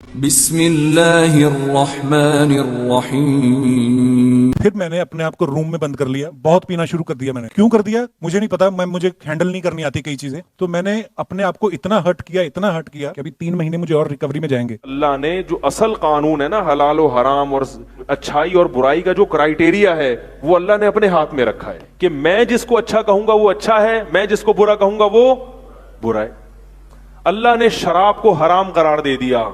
بسم اللہ الرحمن الرحیم۔ پھر میں نے اپنے آپ کو روم میں بند کر لیا، بہت پینا شروع کر دیا۔ میں نے کیوں کر دیا مجھے نہیں پتا، مجھے ہینڈل نہیں کرنی آتی کئی چیزیں، تو میں نے اپنے آپ کو اتنا ہرٹ کیا کہ ابھی 3 مہینے مجھے اور ریکوری میں جائیں گے۔ اللہ نے جو اصل قانون ہے نا، حلال و حرام اور اچھائی اور برائی کا جو کرائیٹیریا ہے، وہ اللہ نے اپنے ہاتھ میں رکھا ہے کہ میں جس کو اچھا کہوں گا وہ اچھا ہے، میں جس کو برا کہوں گا وہ برا ہے۔ اللہ نے شراب کو حرام قرار دے دیا۔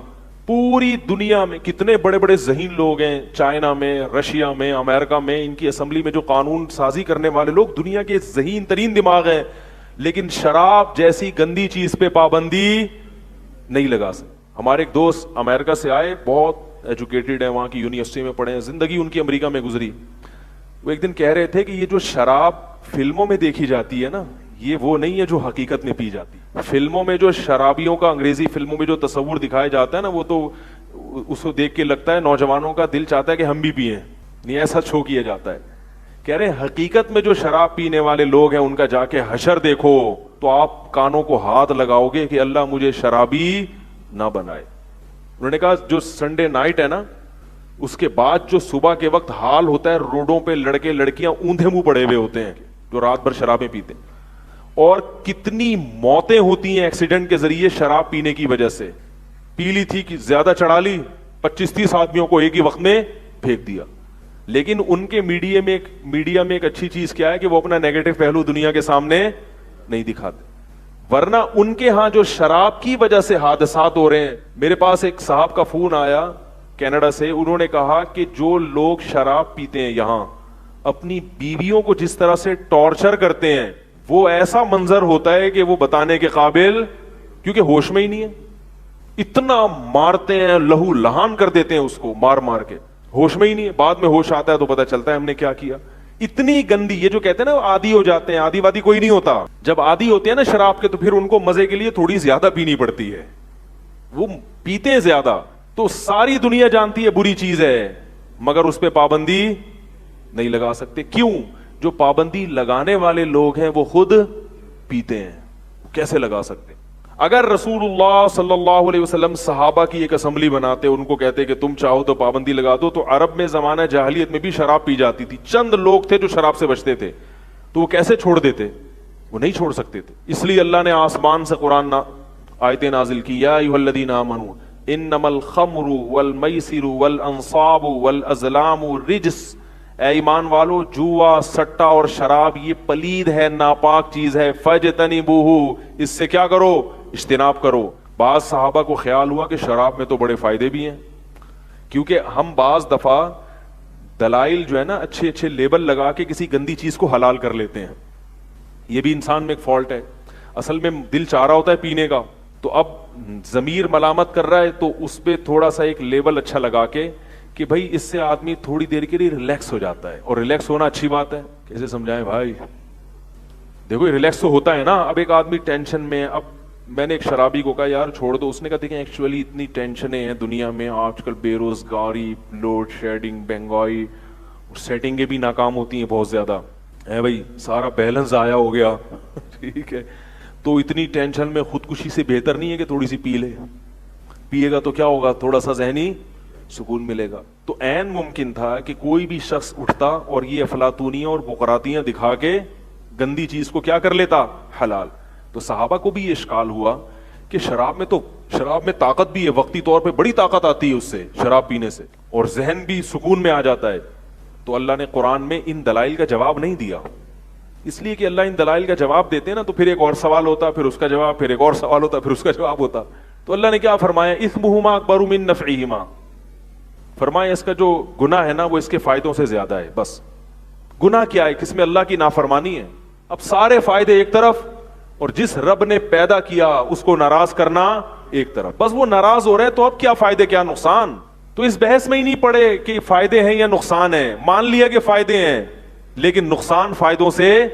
پوری دنیا میں کتنے بڑے بڑے ذہین لوگ ہیں، چائنا میں، رشیا میں، امریکہ میں، ان کی اسمبلی میں جو قانون سازی کرنے والے لوگ دنیا کے ذہین ترین دماغ ہیں، لیکن شراب جیسی گندی چیز پہ پابندی نہیں لگا سکتے۔ ہمارے ایک دوست امریکہ سے آئے، بہت ایجوکیٹڈ ہیں، وہاں کی یونیورسٹی میں پڑھے ہیں، زندگی ان کی امریکہ میں گزری۔ وہ ایک دن کہہ رہے تھے کہ یہ جو شراب فلموں میں دیکھی جاتی ہے نا، یہ وہ نہیں ہے جو حقیقت میں پی جاتی۔ فلموں میں جو شرابیوں کا، انگریزی فلموں میں جو تصور دکھایا جاتا ہے نا، وہ تو اس کو دیکھ کے لگتا ہے نوجوانوں کا دل چاہتا ہے کہ ہم بھی پئیں، نہیں ایسا شو کیا جاتا ہے۔ کہہ رہے ہیں حقیقت میں جو شراب پینے والے لوگ ہیں ان کا جا کے حشر دیکھو تو آپ کانوں کو ہاتھ لگاؤ گے کہ اللہ مجھے شرابی نہ بنائے۔ انہوں نے کہا جو سنڈے نائٹ ہے نا، اس کے بعد جو صبح کے وقت حال ہوتا ہے، روڈوں پہ لڑکے لڑکیاں اوندھے منہ پڑے ہوئے ہوتے ہیں جو رات بھر شرابیں پیتے ہیں، اور کتنی موتیں ہوتی ہیں ایکسیڈنٹ کے ذریعے شراب پینے کی وجہ سے۔ پی لی تھی کہ زیادہ چڑھا لی، 25-30 آدمیوں کو ایک ہی وقت میں پھینک دیا۔ لیکن ان کے میڈیا میں ایک اچھی چیز کیا ہے کہ وہ اپنا نیگیٹو پہلو دنیا کے سامنے نہیں دکھاتے، ورنہ ان کے ہاں جو شراب کی وجہ سے حادثات ہو رہے ہیں۔ میرے پاس ایک صاحب کا فون آیا کینیڈا سے، انہوں نے کہا کہ جو لوگ شراب پیتے ہیں یہاں اپنی بیویوں کو جس طرح سے ٹارچر کرتے ہیں، وہ ایسا منظر ہوتا ہے کہ وہ بتانے کے قابل، کیونکہ ہوش میں ہی نہیں ہے، اتنا مارتے ہیں، لہو لہان کر دیتے ہیں اس کو مار مار کے، ہوش میں ہی نہیں ہے۔ بعد میں ہوش آتا ہے تو پتہ چلتا ہے ہم نے کیا کیا۔ اتنی گندی، یہ جو کہتے ہیں نا عادی ہو جاتے ہیں، عادی وادی کوئی نہیں ہوتا، جب عادی ہوتے ہیں نا شراب کے تو پھر ان کو مزے کے لیے تھوڑی زیادہ پینی پڑتی ہے، وہ پیتے ہیں زیادہ۔ تو ساری دنیا جانتی ہے بری چیز ہے، مگر اس پہ پابندی نہیں لگا سکتے۔ کیوں؟ جو پابندی لگانے والے لوگ ہیں وہ خود پیتے ہیں، کیسے لگا سکتے؟ اگر رسول اللہ صلی اللہ علیہ وسلم صحابہ کی ایک اسمبلی بناتے، ان کو کہتے کہ تم چاہو تو پابندی لگا دو، تو عرب میں زمانہ جاہلیت میں بھی شراب پی جاتی تھی، چند لوگ تھے جو شراب سے بچتے تھے، تو وہ کیسے چھوڑ دیتے؟ وہ نہیں چھوڑ سکتے تھے۔ اس لیے اللہ نے آسمان سے قرآن آیتیں نازل کی، یا ایھا الذین آمنوا انما الخمر والمیسر والانصاب والازلام رجس، اے ایمان والو، جوا، سٹا اور شراب یہ پلید ہے، ناپاک چیز ہے، فاجتنبوہ، اس سے کیا کرو؟ اجتناب کرو۔ بعض صحابہ کو خیال ہوا کہ شراب میں تو بڑے فائدے بھی ہیں، کیونکہ ہم بعض دفعہ دلائل جو ہے نا اچھے اچھے لیبل لگا کے کسی گندی چیز کو حلال کر لیتے ہیں۔ یہ بھی انسان میں ایک فالٹ ہے، اصل میں دل چاہ رہا ہوتا ہے پینے کا، تو اب ضمیر ملامت کر رہا ہے تو اس پہ تھوڑا سا ایک لیبل اچھا لگا کے کہ بھائی اس سے آدمی تھوڑی دیر کے لیے ریلیکس ہو جاتا ہے، اور ریلیکس ہونا اچھی بات ہے۔ کیسے سمجھائیں بھائی؟ دیکھو ریلیکس تو ہوتا ہے نا، اب ایک آدمی ٹینشن میں، اب میں نے ایک شرابی کو کہا یار چھوڑ دو، اس نے کہا دیکھیں ایکچولی اتنی ٹینشنیں ہیں دنیا میں آج کل، بے روزگاری، لوڈ شیڈنگ، مہنگائی، سیٹنگیں بھی ناکام ہوتی ہیں بہت زیادہ، ہے بھائی سارا بیلنس ضائع ہو گیا ٹھیک ہے، تو اتنی ٹینشن میں خودکشی سے بہتر نہیں ہے کہ تھوڑی سی پی لے، پیے گا تو کیا ہوگا؟ تھوڑا سا ذہنی سکون ملے گا۔ تو عین ممکن تھا کہ کوئی بھی شخص اٹھتا اور یہ افلاطونیاں اور بقراتیاں دکھا کے گندی چیز کو کیا کر لیتا؟ حلال۔ تو صحابہ کو بھی یہ اشکال ہوا کہ شراب میں طاقت بھی ہے، وقتی طور پہ بڑی طاقت آتی ہے اس سے، شراب پینے سے، اور ذہن بھی سکون میں آ جاتا ہے۔ تو اللہ نے قرآن میں ان دلائل کا جواب نہیں دیا، اس لیے کہ اللہ ان دلائل کا جواب دیتے ہیں نا تو پھر ایک اور سوال ہوتا، پھر اس کا جواب، پھر ایک اور سوال ہوتا، پھر اس کا جواب ہوتا۔ تو اللہ نے کیا فرمایا؟ اثمہما اکبر من نفعہما، فرمایا اس کا جو گناہ ہے نا وہ اس کے فائدوں سے زیادہ ہے۔ بس گناہ کیا ہے؟ کس میں اللہ کی نافرمانی ہے۔ اب سارے فائدے ایک طرف، اور جس رب نے پیدا کیا اس کو ناراض کرنا ایک طرف، بس وہ ناراض ہو رہے ہیں تو اب کیا فائدے کیا نقصان؟ تو اس بحث میں ہی نہیں پڑے کہ فائدے ہیں یا نقصان ہیں، مان لیا کہ فائدے ہیں لیکن نقصان فائدوں سے